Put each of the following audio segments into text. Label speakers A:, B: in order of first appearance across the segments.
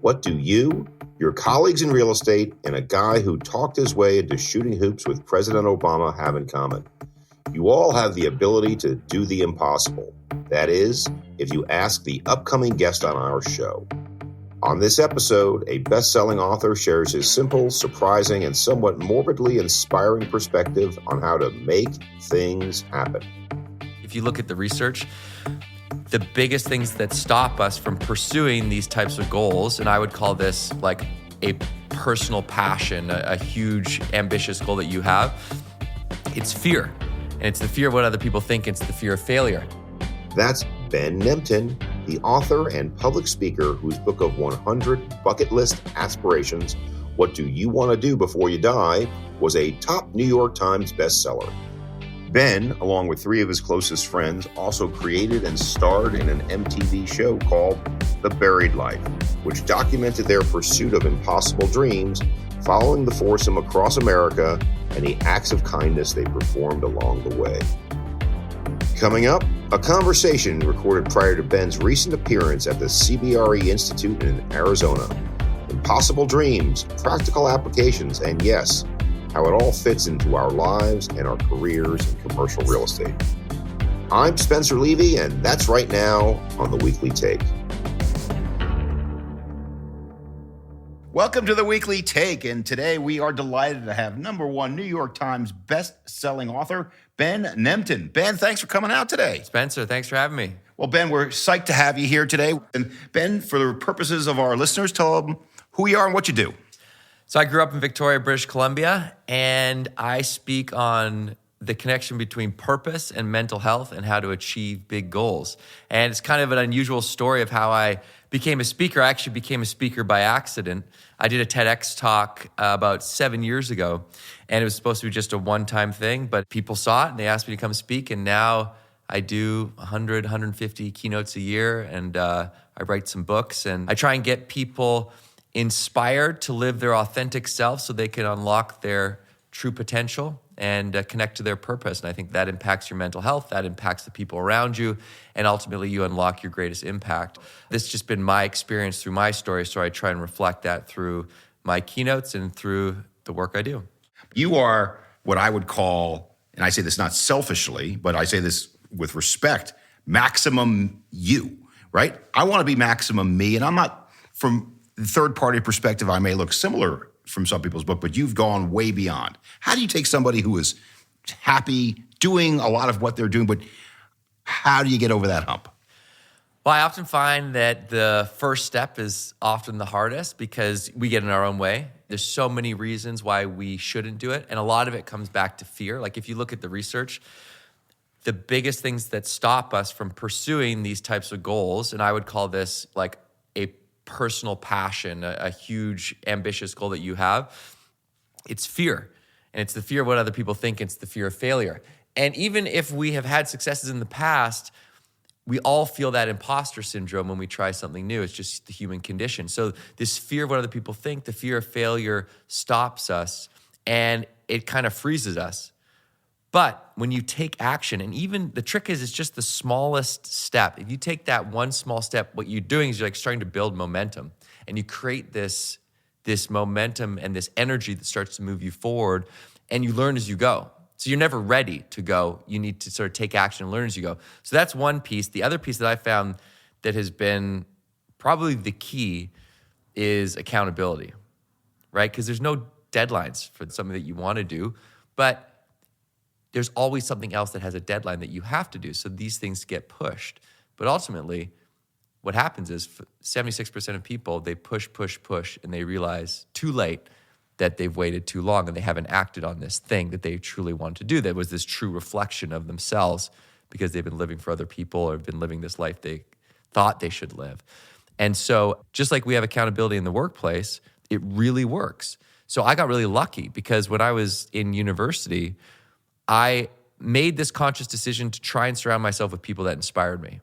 A: What do you, your colleagues in real estate, and a guy who talked his way into shooting hoops with President Obama have in common? You all have the ability to do the impossible. That is, if you ask the upcoming guest on our show. On this episode, a best-selling author shares his simple, surprising, and somewhat morbidly inspiring perspective on how to make things happen.
B: If you look at the research, the biggest things that stop us from pursuing these types of goals, and I would call this like a personal passion, a huge ambitious goal that you have, it's fear. And it's the fear of what other people think. It's the fear of failure.
A: That's Ben Nemtin, the author and public speaker whose book of 100 bucket list aspirations, What Do You Want to Do Before You Die, was a top New York Times bestseller. Ben, along with three of his closest friends, also created and starred in an MTV show called The Buried Life, which documented their pursuit of impossible dreams, following the foursome across America and the acts of kindness they performed along the way. Coming up, a conversation recorded prior to Ben's recent appearance at the CBRE Institute in Arizona. Impossible dreams, practical applications, and yes, how it all fits into our lives and our careers in commercial real estate. I'm Spencer Levy, and that's right now on The Weekly Take.
C: Welcome to The Weekly Take, and today we are delighted to have #1 New York Times best-selling author, Ben Nemtin. Ben, thanks for coming out today.
B: Spencer, thanks for having me.
C: Well, Ben, we're psyched to have you here today. And Ben, for the purposes of our listeners, tell them who you are and what you do.
B: So I grew up in Victoria, British Columbia, and I speak on the connection between purpose and mental health and how to achieve big goals. And it's kind of an unusual story of how I became a speaker. I actually became a speaker by accident. I did a TEDx talk about 7 years ago, and it was supposed to be just a one-time thing, but people saw it and they asked me to come speak, and now I do 100, 150 keynotes a year, and I write some books, and I try and get people inspired to live their authentic self so they can unlock their true potential and connect to their purpose. And I think that impacts your mental health, that impacts the people around you, and ultimately you unlock your greatest impact. This has just been my experience through my story, so I try and reflect that through my keynotes and through the work I do.
C: You are what I would call, and I say this not selfishly, but I say this with respect, maximum you, right? I want to be maximum me, and I'm not, from the third-party perspective, I may look similar from some people's book, but you've gone way beyond. How do you take somebody who is happy, doing a lot of what they're doing, but how do you get over that hump?
B: Well, I often find that the first step is often the hardest because we get in our own way. There's so many reasons why we shouldn't do it, and a lot of it comes back to fear. Like if you look at the research, the biggest things that stop us from pursuing these types of goals, and I would call this like a personal passion, a huge ambitious goal that you have, it's fear. And it's the fear of what other people think. It's the fear of failure. And even if we have had successes in the past, we all feel that imposter syndrome when we try something new. It's just the human condition. So this fear of what other people think, the fear of failure stops us, and it kind of freezes us. But when you take action, and even the trick is it's just the smallest step. If you take that one small step, what you're doing is you're like starting to build momentum, and you create this momentum and this energy that starts to move you forward, and you learn as you go. So you're never ready to go. You need to sort of take action and learn as you go. So that's one piece. The other piece that I found that has been probably the key is accountability, right? Because there's no deadlines for something that you want to do, but there's always something else that has a deadline that you have to do. So these things get pushed. But ultimately, what happens is 76% of people, they push, and they realize too late that they've waited too long and they haven't acted on this thing that they truly want to do. That was this true reflection of themselves because they've been living for other people or been living this life they thought they should live. And so just like we have accountability in the workplace, it really works. So I got really lucky because when I was in university, I made this conscious decision to try and surround myself with people that inspired me.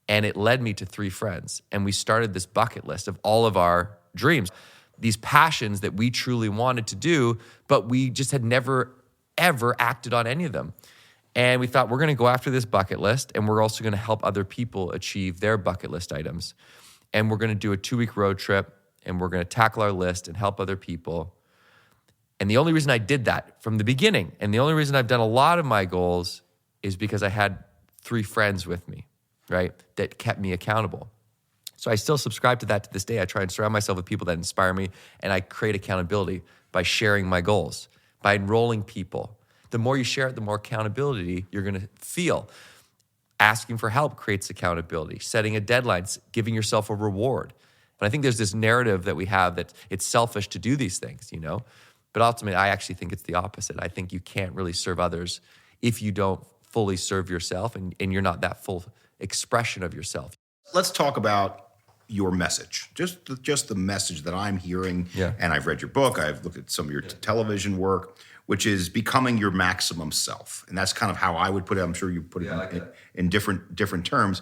B: And it led me to 3 friends. And we started this bucket list of all of our dreams, these passions that we truly wanted to do, but we just had never, ever acted on any of them. And we thought, we're going to go after this bucket list, and we're also going to help other people achieve their bucket list items. And we're going to do a 2-week road trip. and we're going to tackle our list and help other people. And the only reason I did that from the beginning, and the only reason I've done a lot of my goals is because I had 3 friends with me, right, that kept me accountable. So I still subscribe to that to this day. I try and surround myself with people that inspire me, and I create accountability by sharing my goals, by enrolling people. The more you share it, the more accountability you're going to feel. Asking for help creates accountability. Setting a deadline, giving yourself a reward. But I think there's this narrative that we have that it's selfish to do these things, you know? But ultimately, I actually think it's the opposite. I think you can't really serve others if you don't fully serve yourself and you're not that full expression of yourself.
C: Let's talk about your message, just the message that I'm hearing.
B: Yeah.
C: And I've read your book. I've looked at some of your television work, which is becoming your maximum self. And that's kind of how I would put it. I'm sure you put it in different terms.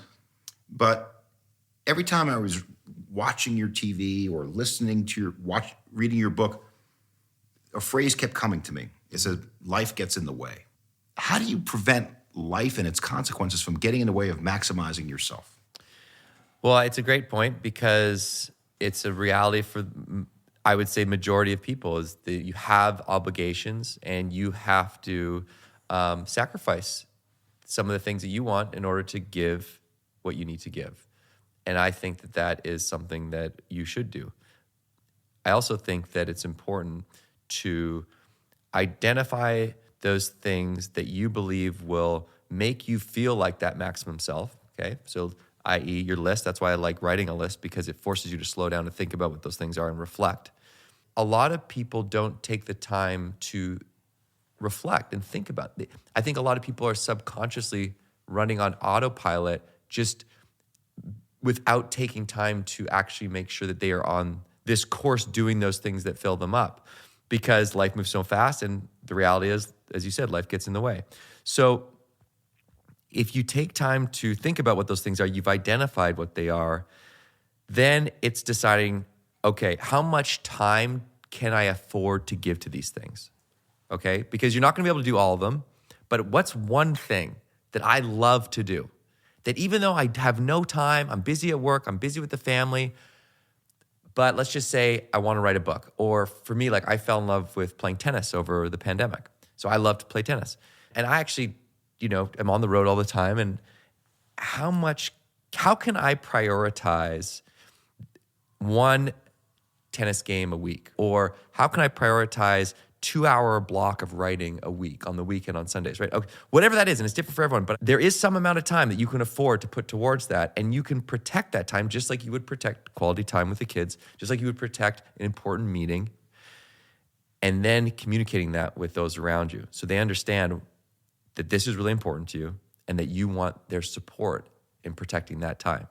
C: But every time I was watching your TV or listening to reading your book, a phrase kept coming to me. It said, life gets in the way. How do you prevent life and its consequences from getting in the way of maximizing yourself?
B: Well, it's a great point because it's a reality for, I would say, majority of people is that you have obligations and you have to sacrifice some of the things that you want in order to give what you need to give. And I think that that is something that you should do. I also think that it's important to identify those things that you believe will make you feel like that maximum self, okay? So i.e. your list. That's why I like writing a list, because it forces you to slow down and think about what those things are and reflect. A lot of people don't take the time to reflect and think about it. I think a lot of people are subconsciously running on autopilot just without taking time to actually make sure that they are on this course doing those things that fill them up, because life moves so fast, and the reality is, as you said, life gets in the way. So if you take time to think about what those things are, you've identified what they are, then it's deciding, okay, how much time can I afford to give to these things? Okay, because you're not gonna be able to do all of them, but what's one thing that I love to do that even though I have no time, I'm busy at work, I'm busy with the family, but let's just say I wanna write a book. Or for me, like I fell in love with playing tennis over the pandemic. So I love to play tennis. And I actually, I'm on the road all the time. And how can I prioritize one tennis game a week? Or how can I prioritize 2-hour block of writing a week on the weekend on Sundays, right? Okay, whatever that is, and it's different for everyone, but there is some amount of time that you can afford to put towards that, and you can protect that time just like you would protect quality time with the kids, just like you would protect an important meeting, and then communicating that with those around you so they understand that this is really important to you and that you want their support in protecting that time.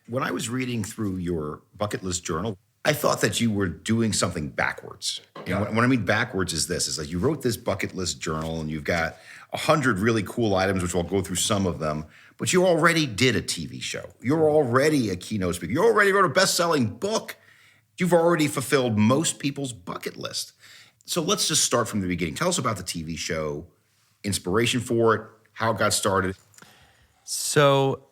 C: When I was reading through your bucket list journal, I thought that you were doing something backwards. And what I mean backwards is this, is like you wrote this bucket list journal and you've got 100 really cool items, which I'll go through some of them, but you already did a TV show. You're already a keynote speaker. You already wrote a best-selling book. You've already fulfilled most people's bucket list. So let's just start from the beginning. Tell us about the TV show, inspiration for it, how it got started.
B: So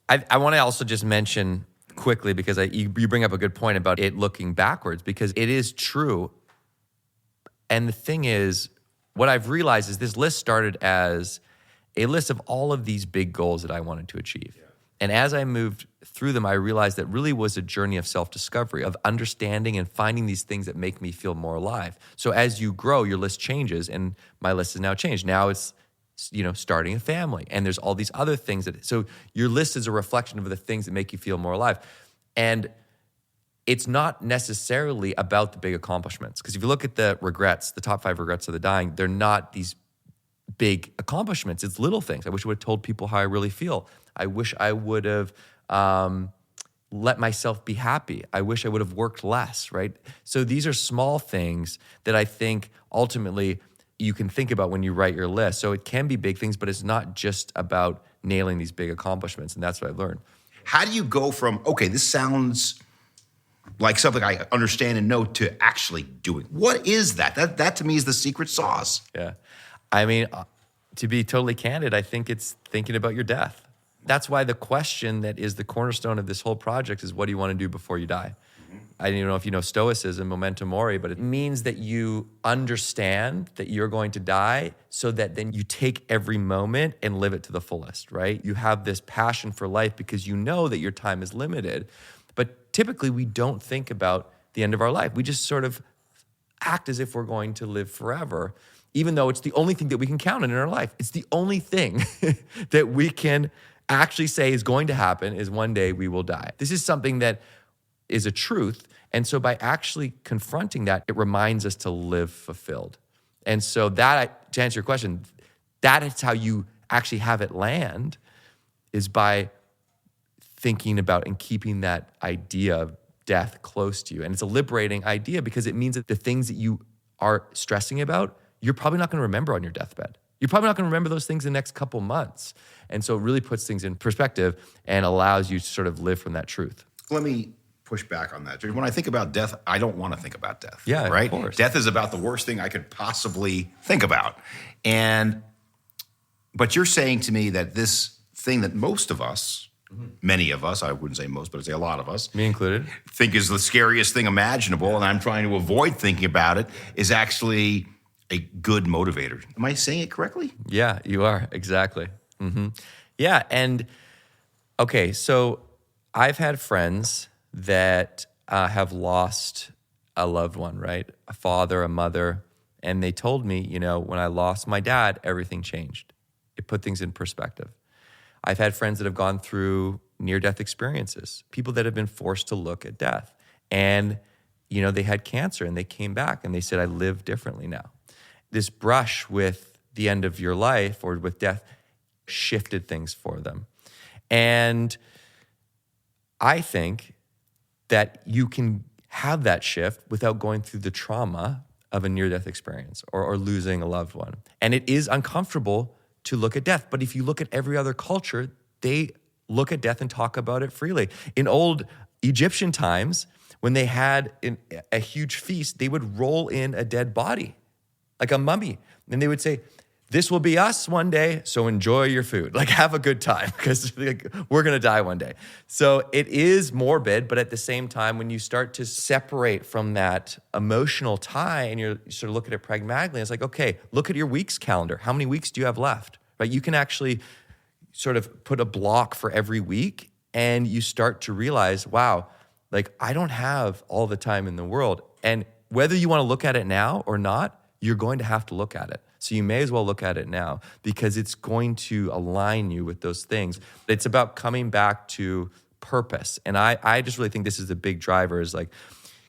B: I want to also just mention quickly, because you bring up a good point about it looking backwards, because it is true. And the thing is, what I've realized is this list started as a list of all of these big goals that I wanted to achieve. Yeah. And as I moved through them, I realized that really was a journey of self-discovery, of understanding and finding these things that make me feel more alive. So as you grow, your list changes, and my list has now changed. Now it's, starting a family, and there's all these other things so your list is a reflection of the things that make you feel more alive. And it's not necessarily about the big accomplishments, because if you look at the regrets, the top 5 regrets of the dying, they're not these big accomplishments. It's little things. I wish I would have told people how I really feel. I wish I would have let myself be happy. I wish I would have worked less, right? So these are small things that I think ultimately you can think about when you write your list. So it can be big things, but it's not just about nailing these big accomplishments. And that's what I've learned.
C: How do you go from, okay, this sounds like something I understand and know, to actually doing? What is that? That to me is the secret sauce.
B: Yeah. I mean, to be totally candid, I think it's thinking about your death. That's why the question that is the cornerstone of this whole project is, what do you want to do before you die? I don't even know if you know Stoicism, memento mori, but it means that you understand that you're going to die so that then you take every moment and live it to the fullest, right? You have this passion for life because you know that your time is limited. But typically we don't think about the end of our life. We just sort of act as if we're going to live forever, even though it's the only thing that we can count on in our life. It's the only thing that we can actually say is going to happen is one day we will die. This is something that is a truth. And so by actually confronting that, it reminds us to live fulfilled. And so that, to answer your question, that is how you actually have it land, is by thinking about and keeping that idea of death close to you. And it's a liberating idea because it means that the things that you are stressing about, you're probably not going to remember on your deathbed. You're probably not going to remember those things in the next couple months. And so it really puts things in perspective and allows you to sort of live from that truth.
C: Let me push back on that. When I think about death, I don't want to think about death.
B: Yeah,
C: right?
B: Of course.
C: Death is about the worst thing I could possibly think about. But you're saying to me that this thing that most of us, many of us, I wouldn't say most, but I'd say a lot of us,
B: me included,
C: think is the scariest thing imaginable, and I'm trying to avoid thinking about it, is actually a good motivator. Am I saying it correctly?
B: Yeah, you are. Exactly. Mm-hmm. Yeah. And okay, so I've had friends that have lost a loved one, right? A father, a mother. And they told me, when I lost my dad, everything changed. It put things in perspective. I've had friends that have gone through near-death experiences, people that have been forced to look at death. And, they had cancer and they came back and they said, I live differently now. This brush with the end of your life or with death shifted things for them. And I think that you can have that shift without going through the trauma of a near-death experience or losing a loved one. And it is uncomfortable to look at death. But if you look at every other culture, they look at death and talk about it freely. In old Egyptian times, when they had a huge feast, they would roll in a dead body, like a mummy. And they would say, this will be us one day, so enjoy your food. Like, have a good time, because we're going to die one day. So it is morbid, but at the same time, when you start to separate from that emotional tie and you sort of look at it pragmatically, it's like, okay, look at your week's calendar. How many weeks do you have left? Right? You can actually sort of put a block for every week, and you start to realize, wow, like, I don't have all the time in the world. And whether you want to look at it now or not, you're going to have to look at it. So you may as well look at it now, because it's going to align you with those things. It's about coming back to purpose. And I just really think this is the big driver, is like,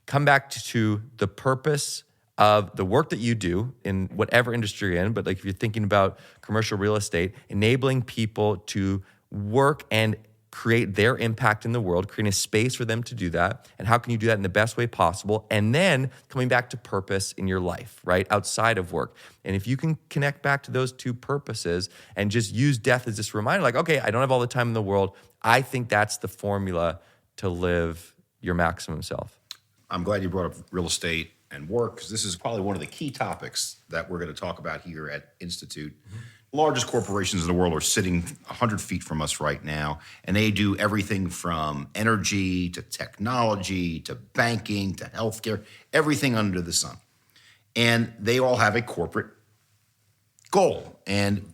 B: come back to the purpose of the work that you do in whatever industry you're in. But like, if you're thinking about commercial real estate, enabling people to work and create their impact in the world, creating a space for them to do that. And how can you do that in the best way possible? And then coming back to purpose in your life, right? Outside of work. And if you can connect back to those two purposes and just use death as this reminder, like, okay, I don't have all the time in the world. I think that's the formula to live your maximum self.
C: I'm glad you brought up real estate and work, because this is probably one of the key topics that we're going to talk about here at Institute. Mm-hmm. Largest corporations in the world are sitting 100 feet from us right now, and they do everything from energy to technology to banking to healthcare, everything under the sun. And they all have a corporate goal. And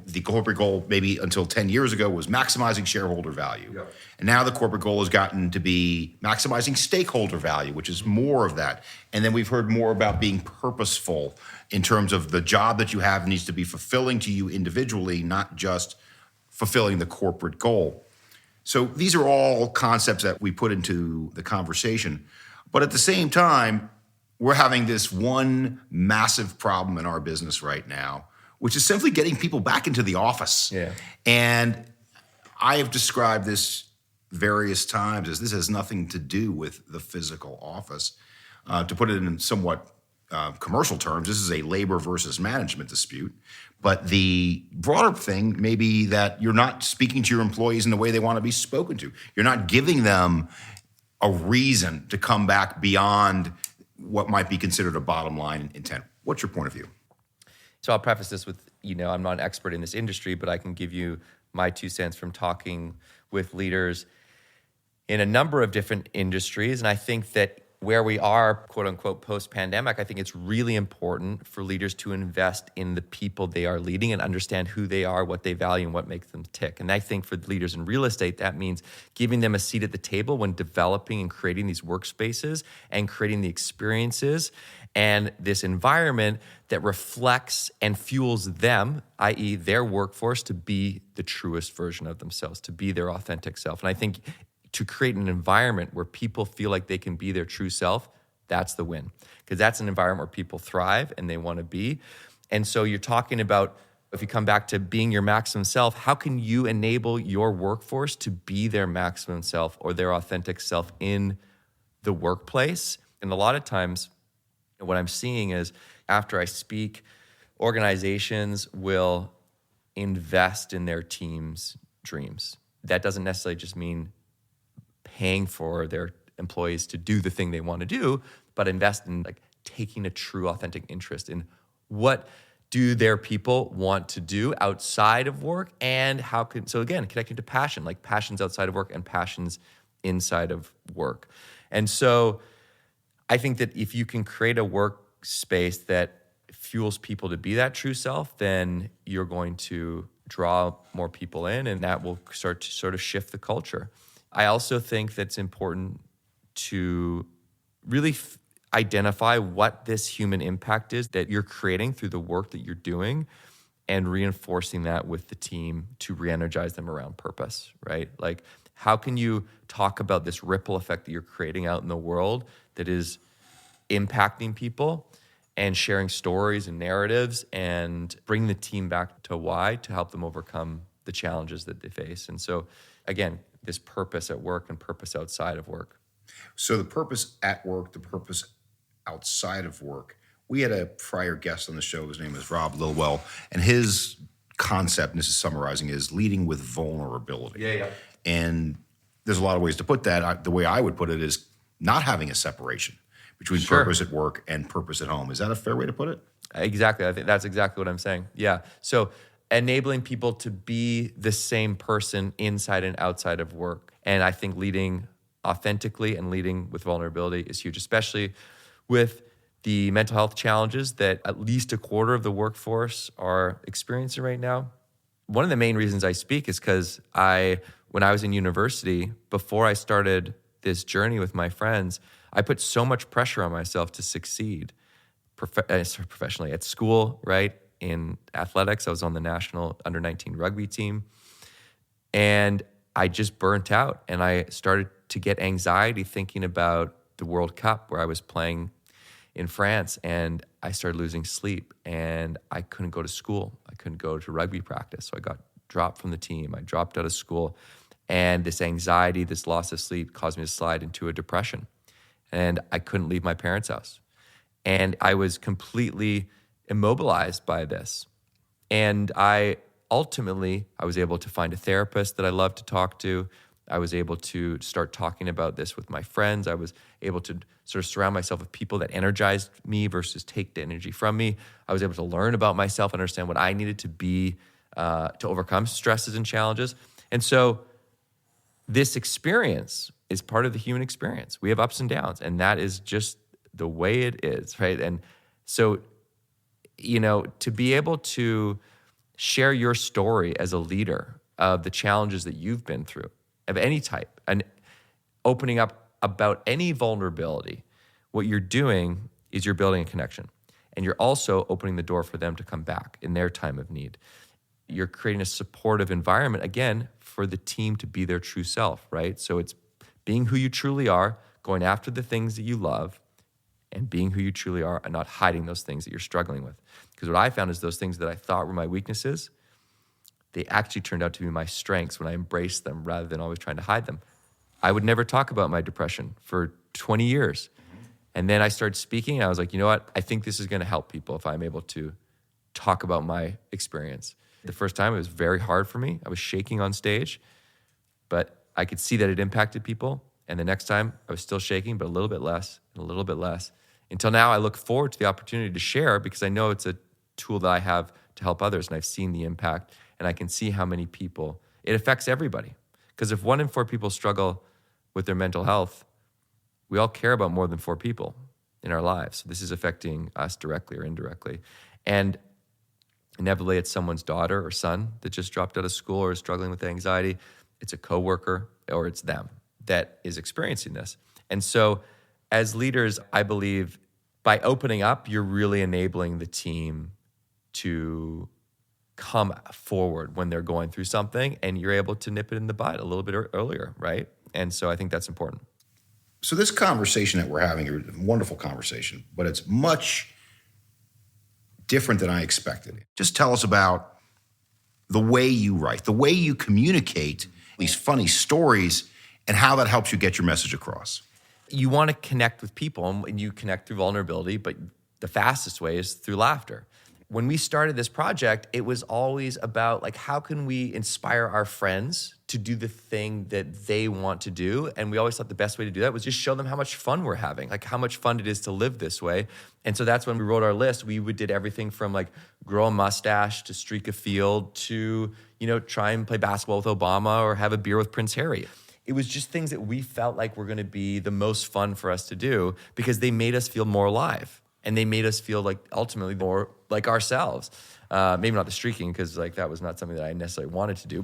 C: the corporate goal maybe until 10 years ago was maximizing shareholder value. Yep. And now the corporate goal has gotten to be maximizing stakeholder value, which is more of that. And then we've heard more about being purposeful in terms of the job that you have needs to be fulfilling to you individually, not just fulfilling the corporate goal. So these are all concepts that we put into the conversation. But at the same time, we're having this one massive problem in our business right now, which is simply getting people back into the office. Yeah. And I have described this various times as this has nothing to do with the physical office. To put it in somewhat commercial terms, this is a labor versus management dispute. But the broader thing may be that you're not speaking to your employees in the way they want to be spoken to. You're not giving them a reason to come back beyond what might be considered a bottom line intent. What's your point of view?
B: So I'll preface this with, I'm not an expert in this industry, but I can give you my 2 cents from talking with leaders. in a number of different industries. And I think that where we are, quote unquote, post-pandemic, I think it's really important for leaders to invest in the people they are leading and understand who they are, what they value, and what makes them tick. And I think for leaders in real estate, that means giving them a seat at the table when developing and creating these workspaces and creating the experiences and this environment that reflects and fuels them, i.e. their workforce, to be the truest version of themselves, to be their authentic self. And I think to create an environment where people feel like they can be their true self, that's the win. Because that's an environment where people thrive and they want to be. And so you're talking about, if you come back to being your maximum self, how can you enable your workforce to be their maximum self or their authentic self in the workplace? And a lot of times, what I'm seeing is after I speak, organizations will invest in their team's dreams. That doesn't necessarily just mean paying for their employees to do the thing they want to do, but invest in like taking a true authentic interest in what do their people want to do outside of work, and how can, so again, connecting to passion, like passions outside of work and passions inside of work. And so I think that if you can create a workspace that fuels people to be that true self, then you're going to draw more people in, and that will start to sort of shift the culture. I also think that's important to really identify what this human impact is that you're creating through the work that you're doing, and reinforcing that with the team to re-energize them around purpose, right? Like, how can you talk about this ripple effect that you're creating out in the world that is impacting people, and sharing stories and narratives and bring the team back to why, to help them overcome the challenges that they face. And so, again, this purpose at work and purpose outside of work.
C: So the purpose at work, the purpose outside of work. We had a prior guest on the show. His name is Rob Lilwell, and his concept, and this is summarizing, is leading with vulnerability.
B: Yeah.
C: And there's a lot of ways to put that. The way I would put it is not having a separation between
B: Sure.
C: purpose at work and purpose at home. Is that a fair way to put it?
B: Exactly. I think that's exactly what I'm saying. Yeah. So enabling people to be the same person inside and outside of work. And I think leading authentically and leading with vulnerability is huge, especially with the mental health challenges that at least a quarter of the workforce are experiencing right now. One of the main reasons I speak is because when I was in university, before I started this journey with my friends, I put so much pressure on myself to succeed professionally at school, right? In athletics, I was on the national under-19 rugby team. And I just burnt out, and I started to get anxiety thinking about the World Cup where I was playing in France, and I started losing sleep, and I couldn't go to school. I couldn't go to rugby practice. So I got dropped from the team. I dropped out of school, and this anxiety, this loss of sleep caused me to slide into a depression, and I couldn't leave my parents' house. And I was completely immobilized by this. And I was able to find a therapist that I love to talk to. I was able to start talking about this with my friends. I was able to sort of surround myself with people that energized me versus take the energy from me. I was able to learn about myself and understand what I needed to be to overcome stresses and challenges. And so this experience is part of the human experience. We have ups and downs, and that is just the way it is, right? And so, to be able to share your story as a leader of the challenges that you've been through, of any type, and opening up about any vulnerability, what you're doing is you're building a connection. And you're also opening the door for them to come back in their time of need. You're creating a supportive environment, again, for the team to be their true self, right? So it's being who you truly are, going after the things that you love, and being who you truly are and not hiding those things that you're struggling with. Because what I found is those things that I thought were my weaknesses, they actually turned out to be my strengths when I embraced them rather than always trying to hide them. I would never talk about my depression for 20 years. And then I started speaking, and I was like, you know what? I think this is going to help people if I'm able to talk about my experience. The first time, it was very hard for me. I was shaking on stage, but I could see that it impacted people. And the next time, I was still shaking, but a little bit less and a little bit less. Until now, I look forward to the opportunity to share because I know it's a tool that I have to help others, and I've seen the impact, and I can see how many people, it affects everybody. Because if 1 in 4 people struggle with their mental health, we all care about more than 4 people in our lives. So this is affecting us directly or indirectly. And inevitably, it's someone's daughter or son that just dropped out of school or is struggling with anxiety. It's a coworker, or it's them that is experiencing this. And so as leaders, I believe by opening up, you're really enabling the team to come forward when they're going through something, and you're able to nip it in the bud a little bit earlier, right? And so I think that's important.
C: So this conversation that we're having is a wonderful conversation, but it's much different than I expected. Just tell us about the way you write, the way you communicate these funny stories, and how that helps you get your message across.
B: You want to connect with people, and you connect through vulnerability, but the fastest way is through laughter. When we started this project, it was always about like, how can we inspire our friends to do the thing that they want to do? And we always thought the best way to do that was just show them how much fun we're having, like how much fun it is to live this way. And so that's when we wrote our list. We did everything from like grow a mustache to streak a field to, try and play basketball with Obama or have a beer with Prince Harry. It was just things that we felt like were going to be the most fun for us to do because they made us feel more alive. And they made us feel like ultimately more like ourselves. Maybe not the streaking, because like that was not something that I necessarily wanted to do.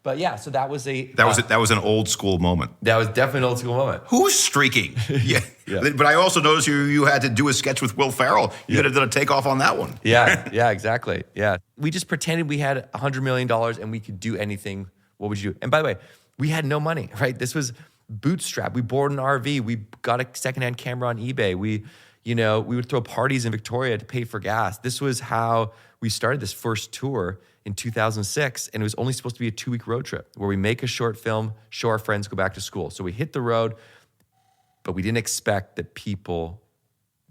B: But yeah, so that was
C: that was an old school moment.
B: That was definitely an old school moment.
C: Who's streaking? Yeah.
B: Yeah.
C: But I also noticed you had to do a sketch with Will Ferrell. You could have done a takeoff on that one.
B: Yeah, exactly. Yeah. We just pretended we had $100 million and we could do anything. What would you do? And by the way, we had no money, right? This was bootstrap. We boarded an RV. We got a secondhand camera on eBay. We would throw parties in Victoria to pay for gas. This was how we started this first tour in 2006, and it was only supposed to be a 2-week road trip where we make a short film, show our friends, go back to school. So we hit the road, but we didn't expect that people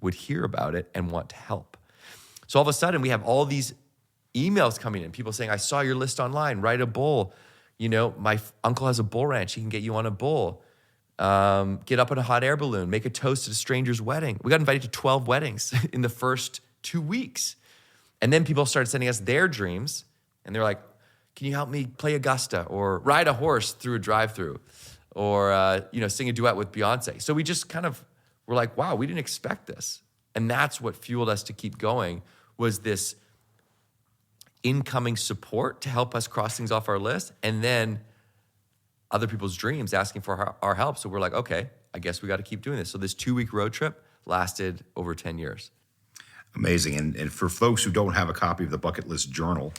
B: would hear about it and want to help. So all of a sudden, we have all these emails coming in, people saying, I saw your list online, write a bull. My uncle has a bull ranch, he can get you on a bull. Get up in a hot air balloon, make a toast at a stranger's wedding. We got invited to 12 weddings in the first 2 weeks. And then people started sending us their dreams. And they're like, can you help me play Augusta or ride a horse through a drive-through or, sing a duet with Beyonce? So we just kind of were like, wow, we didn't expect this. And that's what fueled us to keep going, was this incoming support to help us cross things off our list. And then other people's dreams asking for our help. So we're like, okay, I guess we got to keep doing this. So this 2-week road trip lasted over 10 years.
C: Amazing. And for folks who don't have a copy of the Bucket List Journal,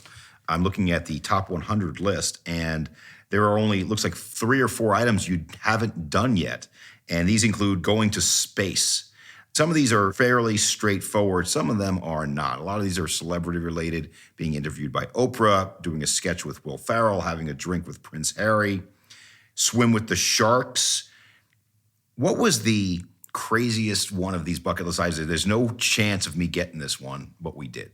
C: I'm looking at the top 100 list, and there are only, looks like 3 or 4 items you haven't done yet. And these include going to space. Some of these are fairly straightforward. Some of them are not. A lot of these are celebrity related, being interviewed by Oprah, doing a sketch with Will Ferrell, having a drink with Prince Harry, swim with the sharks. What was the craziest one of these bucket list items? There's no chance of me getting this one, but we did.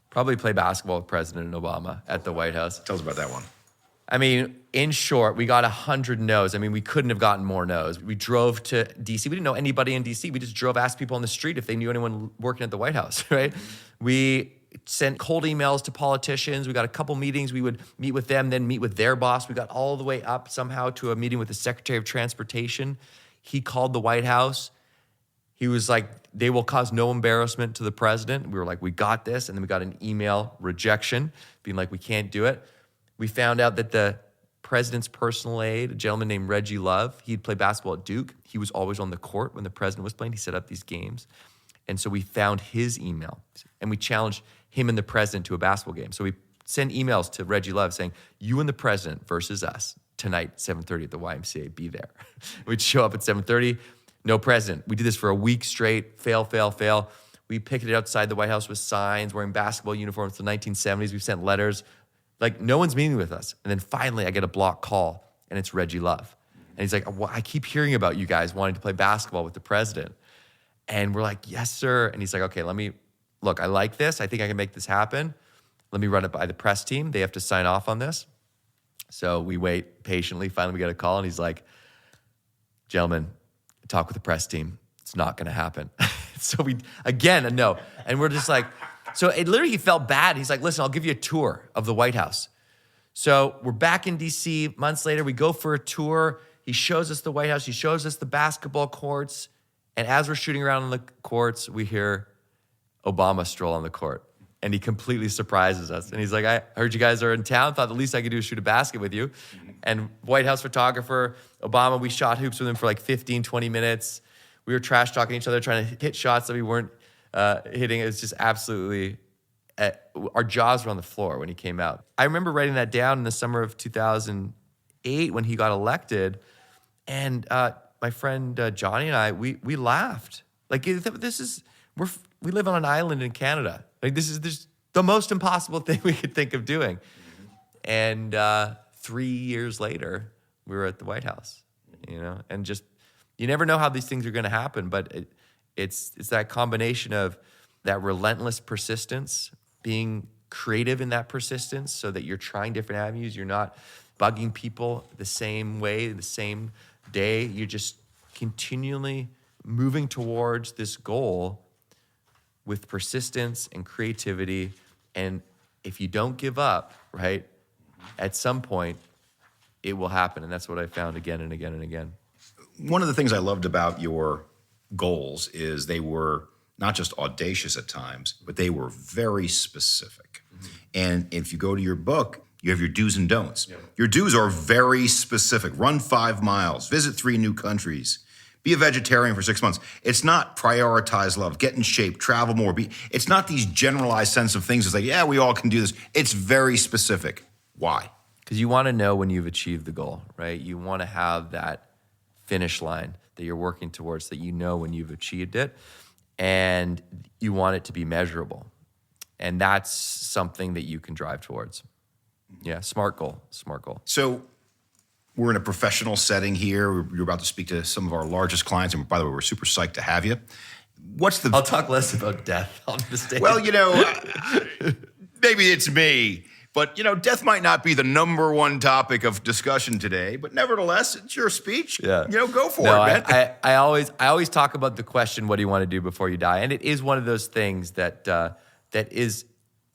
B: Probably play basketball with President Obama at the White House.
C: Tell us about that one.
B: I mean, in short, we got 100 no's. I mean, we couldn't have gotten more no's. We drove to D.C. We didn't know anybody in D.C. We just drove, asked people on the street if they knew anyone working at the White House, right? We sent cold emails to politicians. We got a couple meetings. We would meet with them, then meet with their boss. We got all the way up somehow to a meeting with the Secretary of Transportation. He called the White House. He was like, they will cause no embarrassment to the president. We were like, we got this. And then we got an email rejection being like, we can't do it. We found out that the president's personal aide, a gentleman named Reggie Love, he'd play basketball at Duke. He was always on the court when the president was playing. He set up these games. And so we found his email and we challenged him and the president to a basketball game. So we sent emails to Reggie Love saying, you and the president versus us tonight, 7:30 at the YMCA, be there. We'd show up at 7:30, no president. We did this for a week straight, fail, fail, fail. We picketed outside the White House with signs, wearing basketball uniforms to the 1970s. We've sent letters. Like, no one's meeting with us. And then finally, I get a block call, and it's Reggie Love. And he's like, well, I keep hearing about you guys wanting to play basketball with the president. And we're like, yes, sir. And he's like, okay, I like this. I think I can make this happen. Let me run it by the press team. They have to sign off on this. So we wait patiently. Finally, we get a call, and he's like, gentlemen, talk with the press team. It's not going to happen. So we, again, a no. And we're just like, so it literally, he felt bad. He's like, listen, I'll give you a tour of the White House. So we're back in D.C. months later. We go for a tour. He shows us the White House. He shows us the basketball courts. And as we're shooting around on the courts, we hear Obama stroll on the court. And he completely surprises us. And he's like, I heard you guys are in town. Thought the least I could do is shoot a basket with you. And White House photographer, Obama, we shot hoops with him for like 15, 20 minutes. We were trash talking each other, trying to hit shots that we weren't hitting. It was just absolutely, our jaws were on the floor when he came out. I remember writing that down in the summer of 2008 when he got elected. And my friend Johnny and I, we laughed. Like, we live on an island in Canada. Like, this is the most impossible thing we could think of doing. And 3 years later, we were at the White House, and just, you never know how these things are going to happen, but it's that combination of that relentless persistence, being creative in that persistence so that you're trying different avenues. You're not bugging people the same way, the same day. You're just continually moving towards this goal with persistence and creativity. And if you don't give up, right, at some point, it will happen. And that's what I found again and again and again.
C: One of the things I loved about your goals is they were not just audacious at times, but they were very specific. Mm-hmm. And if you go to your book, you have your do's and don'ts. Yep. Your do's are very specific. Run 5 miles, visit 3 new countries, be a vegetarian for 6 months. It's not prioritize love, get in shape, travel more. It's not these generalized sense of things. It's like, yeah, we all can do this. It's very specific. Why?
B: Because you want to know when you've achieved the goal, right? You want to have that finish line that you're working towards, that you know when you've achieved it, and you want it to be measurable. And that's something that you can drive towards. Yeah, smart goal.
C: So we're in a professional setting here. You're about to speak to some of our largest clients. And by the way, we're super psyched to have you.
B: I'll talk less about death on the stage.
C: Well, maybe it's me. But, death might not be the number one topic of discussion today. But nevertheless, it's your speech.
B: Yeah.
C: Go for it, man.
B: I always talk about the question, what do you want to do before you die? And it is one of those things that is,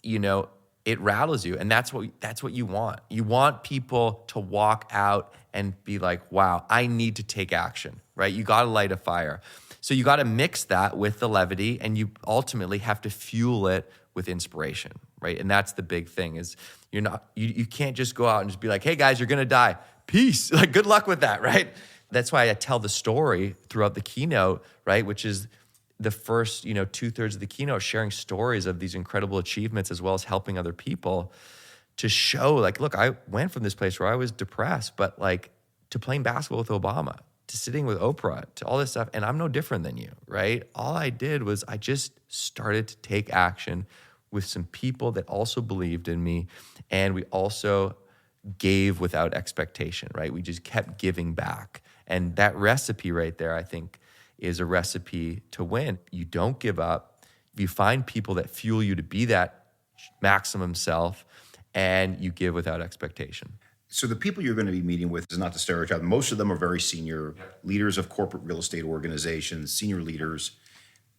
B: it rattles you. And that's what you want. You want people to walk out and be like, wow, I need to take action, right? You got to light a fire. So you got to mix that with the levity, and you ultimately have to fuel it with inspiration, right? And that's the big thing is you can't just go out and just be like, hey guys, you're going to die. Peace. Like, good luck with that, right? That's why I tell the story throughout the keynote, right? Which is the first, 2/3 of the keynote, sharing stories of these incredible achievements as well as helping other people to show, like, look, I went from this place where I was depressed, but like to playing basketball with Obama, to sitting with Oprah, to all this stuff. And I'm no different than you, right? All I did was I just started to take action with some people that also believed in me. And we also gave without expectation, right? We just kept giving back. And that recipe right there, I think, is a recipe to win. You don't give up. You find people that fuel you to be that maximum self, and you give without expectation.
C: So the people you're going to be meeting with is not the stereotype. Most of them are very senior leaders of corporate real estate organizations, senior leaders,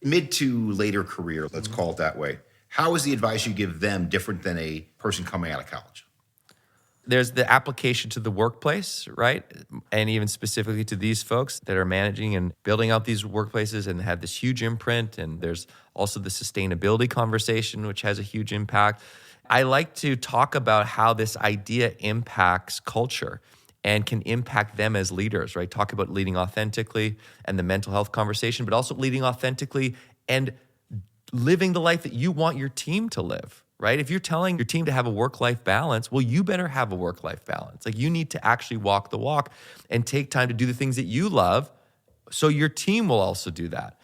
C: mid to later career, let's call it that way. How is the advice you give them different than a person coming out of college?
B: There's the application to the workplace, right? And even specifically to these folks that are managing and building out these workplaces and have this huge imprint. And there's also the sustainability conversation, which has a huge impact. I like to talk about how this idea impacts culture and can impact them as leaders, right? Talk about leading authentically and the mental health conversation, but also leading authentically and living the life that you want your team to live, right? If you're telling your team to have a work-life balance, well, you better have a work-life balance. Like, you need to actually walk the walk and take time to do the things that you love, so your team will also do that.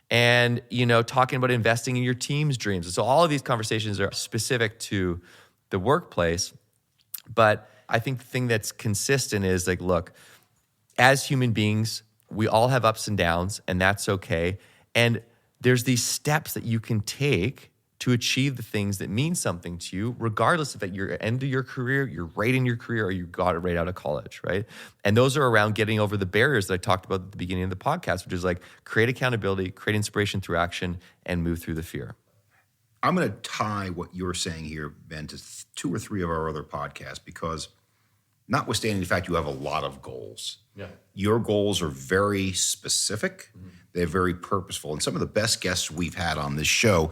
B: And, talking about investing in your team's dreams. And so all of these conversations are specific to the workplace. But I think the thing that's consistent is like, look, as human beings, we all have ups and downs, and that's okay. And there's these steps that you can take to achieve the things that mean something to you, regardless if at your end of your career, you're right in your career, or you got it right out of college, right? And those are around getting over the barriers that I talked about at the beginning of the podcast, which is like create accountability, create inspiration through action, and move through the fear.
C: I'm going to tie what you're saying here, Ben, to 2 or 3 of our other podcasts, because notwithstanding the fact you have a lot of goals,
B: Yeah.
C: Your goals are very specific. They're very purposeful. And some of the best guests we've had on this show,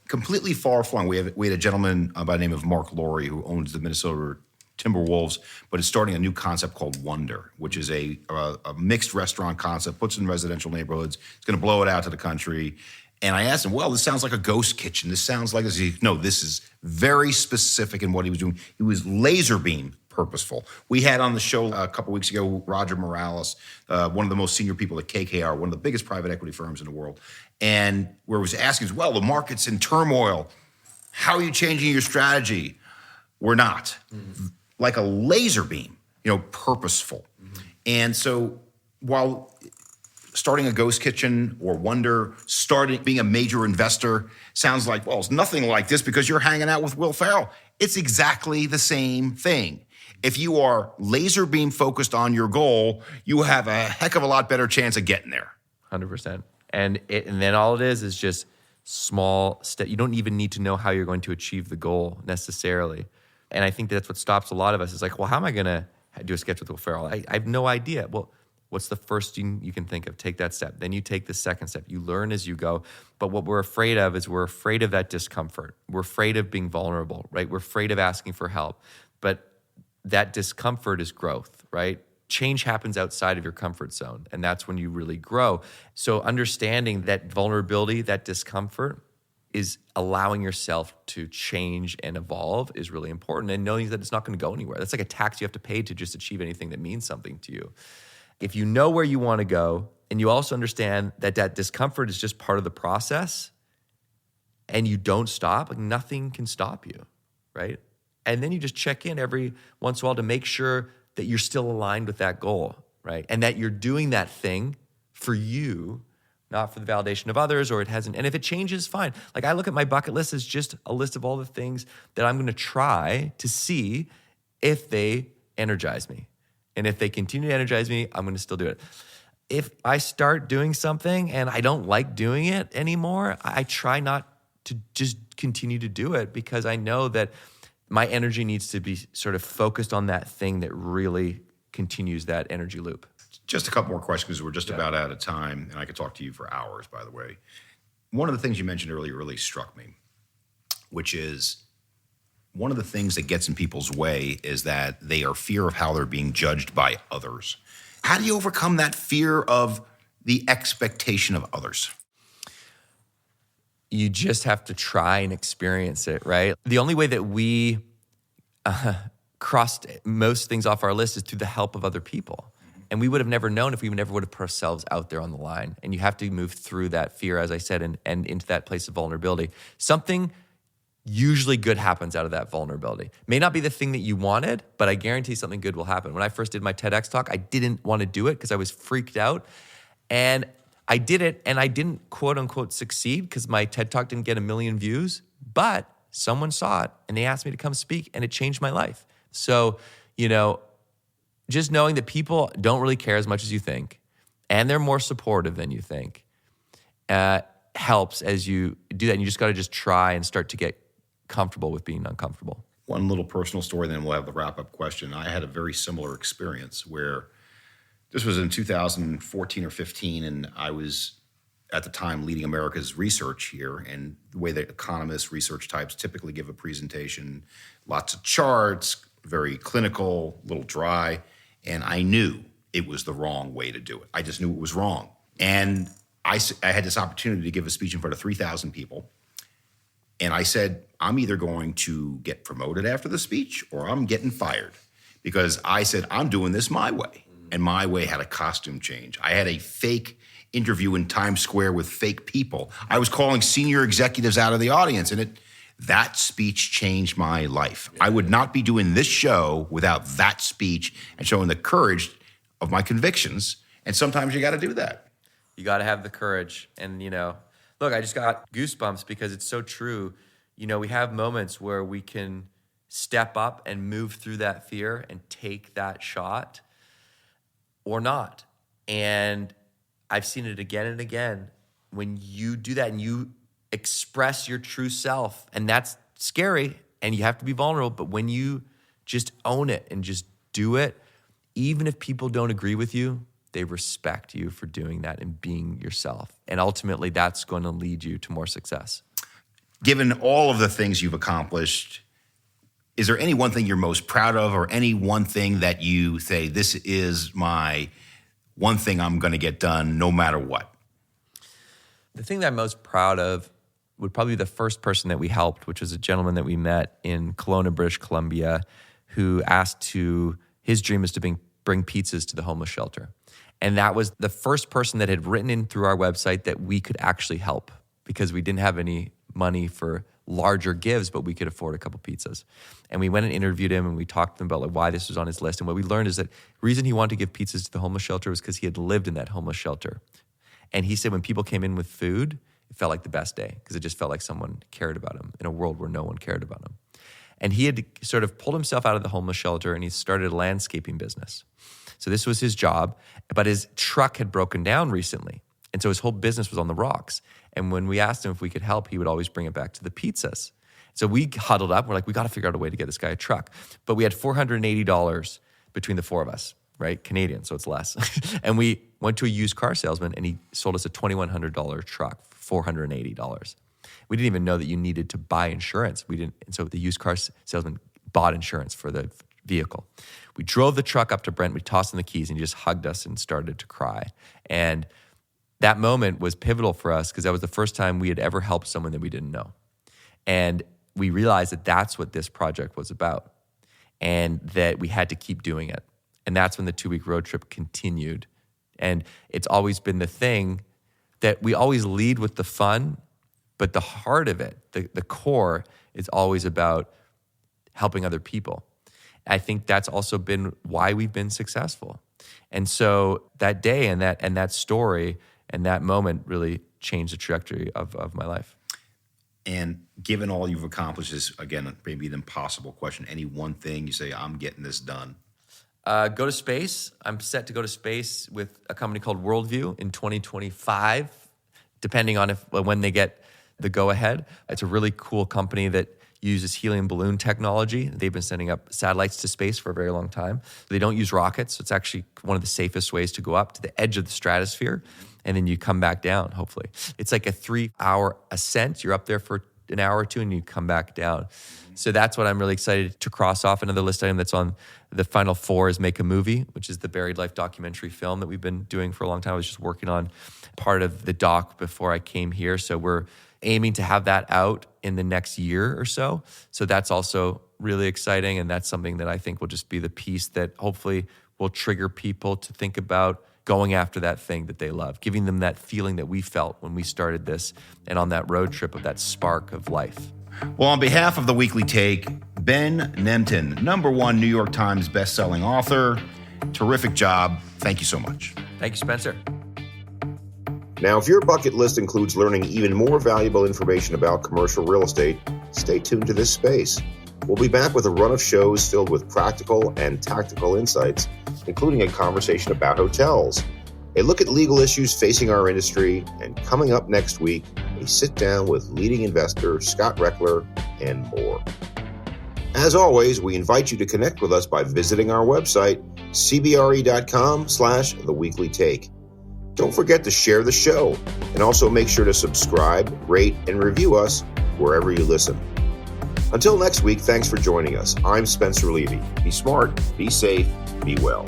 C: completely far-flung. We had a gentleman by the name of Mark Laurie who owns the Minnesota Timberwolves, but is starting a new concept called Wonder, which is a mixed restaurant concept, puts it in residential neighborhoods. It's going to blow it out to the country. And I asked him, well, this sounds like a ghost kitchen. This sounds like this. No, this is very specific in what he was doing. He was laser beam purposeful. We had on the show a couple weeks ago, Roger Morales, one of the most senior people at KKR, one of the biggest private equity firms in the world. And where he was asking, well, the market's in turmoil. How are you changing your strategy? We're not. Like a laser beam, purposeful. And so while starting a ghost kitchen or Wonder, being a major investor sounds like, well, it's nothing like this because you're hanging out with Will Ferrell. It's exactly the same thing. If you are laser beam focused on your goal, you have a heck of a lot better chance of getting there.
B: 100%. And then all it is just small step. You don't even need to know how you're going to achieve the goal necessarily. And I think that's what stops a lot of us. It's like, well, how am I going to do a sketch with Will Ferrell? I have no idea. Well, what's the first thing you can think of? Take that step. Then you take the second step. You learn as you go. But what we're afraid of is we're afraid of that discomfort. We're afraid of being vulnerable, right? We're afraid of asking for help. But that discomfort is growth, right? Change happens outside of your comfort zone, and that's when you really grow. So understanding that vulnerability, that discomfort, is allowing yourself to change and evolve is really important, and knowing that it's not going to go anywhere. That's like a tax you have to pay to just achieve anything that means something to you. If you know where you want to go, and you also understand that discomfort is just part of the process, and you don't stop, like nothing can stop you, right? And then you just check in every once in a while to make sure that you're still aligned with that goal, right? And that you're doing that thing for you, not for the validation of others, or it hasn't. And if it changes, fine. Like I look at my bucket list as just a list of all the things that I'm going to try to see if they energize me. And if they continue to energize me, I'm going to still do it. If I start doing something and I don't like doing it anymore, I try not to just continue to do it because I know that my energy needs to be sort of focused on that thing that really continues that energy loop.
C: Just a couple more questions because we're just about out of time, and I could talk to you for hours, by the way. One of the things you mentioned earlier really struck me, which is one of the things that gets in people's way is that they are fear of how they're being judged by others. How do you overcome that fear of the expectation of others?
B: You just have to try and experience it, right? The only way that we crossed most things off our list is through the help of other people. And we would have never known if we never would have put ourselves out there on the line. And you have to move through that fear, as I said, and into that place of vulnerability. Something usually good happens out of that vulnerability. May not be the thing that you wanted, but I guarantee something good will happen. When I first did my TEDx talk, I didn't want to do it because I was freaked out. And I did it, and I didn't quote unquote succeed because my TED Talk didn't get 1 million views, but someone saw it and they asked me to come speak and it changed my life. So, just knowing that people don't really care as much as you think and they're more supportive than you think helps as you do that. And you just got to just try and start to get comfortable with being uncomfortable.
C: One little personal story, then we'll have the wrap-up question. I had a very similar experience where this was in 2014 or 15, and I was, at the time, leading America's research here, and the way that economists, research types typically give a presentation, lots of charts, very clinical, a little dry, and I knew it was the wrong way to do it. I just knew it was wrong. And I had this opportunity to give a speech in front of 3,000 people, and I said, I'm either going to get promoted after the speech or I'm getting fired, because I said, I'm doing this my way. And my way had a costume change. I had a fake interview in Times Square with fake people. I was calling senior executives out of the audience, and that speech changed my life. I would not be doing this show without that speech and showing the courage of my convictions. And sometimes you got to do that.
B: You got to have the courage. And, look, I just got goosebumps because it's so true. We have moments where we can step up and move through that fear and take that shot, or not. And I've seen it again and again. When you do that and you express your true self, and that's scary and you have to be vulnerable, but when you just own it and just do it, even if people don't agree with you, they respect you for doing that and being yourself. And ultimately, that's going to lead you to more success.
C: Given all of the things you've accomplished, is there any one thing you're most proud of, or any one thing that you say, this is my one thing I'm going to get done no matter what?
B: The thing that I'm most proud of would probably be the first person that we helped, which was a gentleman that we met in Kelowna, British Columbia, who his dream is to bring pizzas to the homeless shelter. And that was the first person that had written in through our website that we could actually help, because we didn't have any money for larger gives, but we could afford a couple pizzas. And we went and interviewed him, and we talked to him about like why this was on his list. And what we learned is that the reason he wanted to give pizzas to the homeless shelter was because he had lived in that homeless shelter. And he said when people came in with food, it felt like the best day, because it just felt like someone cared about him in a world where no one cared about him. And he had sort of pulled himself out of the homeless shelter, and he started a landscaping business. So this was his job, but his truck had broken down recently. And so his whole business was on the rocks. And when we asked him if we could help, he would always bring it back to the pizzas. So we huddled up. We're like, we got to figure out a way to get this guy a truck. But we had $480 between the four of us, right? Canadian, so it's less. And we went to a used car salesman, and he sold us a $2,100 truck for $480. We didn't even know that you needed to buy insurance. And so the used car salesman bought insurance for the vehicle. We drove the truck up to Brent. We tossed him the keys, and he just hugged us and started to cry. And that moment was pivotal for us, because that was the first time we had ever helped someone that we didn't know. And we realized that that's what this project was about, and that we had to keep doing it. And that's when the 2-week road trip continued. And it's always been the thing that we always lead with the fun, but the heart of it, the core, is always about helping other people. I think that's also been why we've been successful. And so that day and that story and that moment really changed the trajectory of my life.
C: And given all you've accomplished, is, again, maybe an impossible question, any one thing you say, I'm getting this done?
B: Go to space. I'm set to go to space with a company called Worldview in 2025, depending on when they get the go-ahead. It's a really cool company that uses helium balloon technology. They've been sending up satellites to space for a very long time. They don't use rockets, so it's actually one of the safest ways to go up to the edge of the stratosphere, and then you come back down, hopefully. It's like a 3-hour ascent. You're up there for an hour or two, and you come back down. So that's what I'm really excited to cross off. Another list item that's on the final 4 is make a movie, which is the Buried Life documentary film that we've been doing for a long time. I was just working on part of the doc before I came here. So we're aiming to have that out in the next year or so. So that's also really exciting. And that's something that I think will just be the piece that hopefully will trigger people to think about going after that thing that they love, giving them that feeling that we felt when we started this and on that road trip of that spark of life.
C: Well, on behalf of The Weekly Take, Ben Nemtin, #1 New York Times bestselling author, terrific job. Thank you so much.
B: Thank you, Spencer.
A: Now, if your bucket list includes learning even more valuable information about commercial real estate, stay tuned to this space. We'll be back with a run of shows filled with practical and tactical insights, including a conversation about hotels, a look at legal issues facing our industry, and coming up next week, a sit-down with leading investor Scott Reckler and more. As always, we invite you to connect with us by visiting our website, cbre.com/theweeklytake. Don't forget to share the show, and also make sure to subscribe, rate, and review us wherever you listen. Until next week, thanks for joining us. I'm Spencer Levy. Be smart, be safe, be well.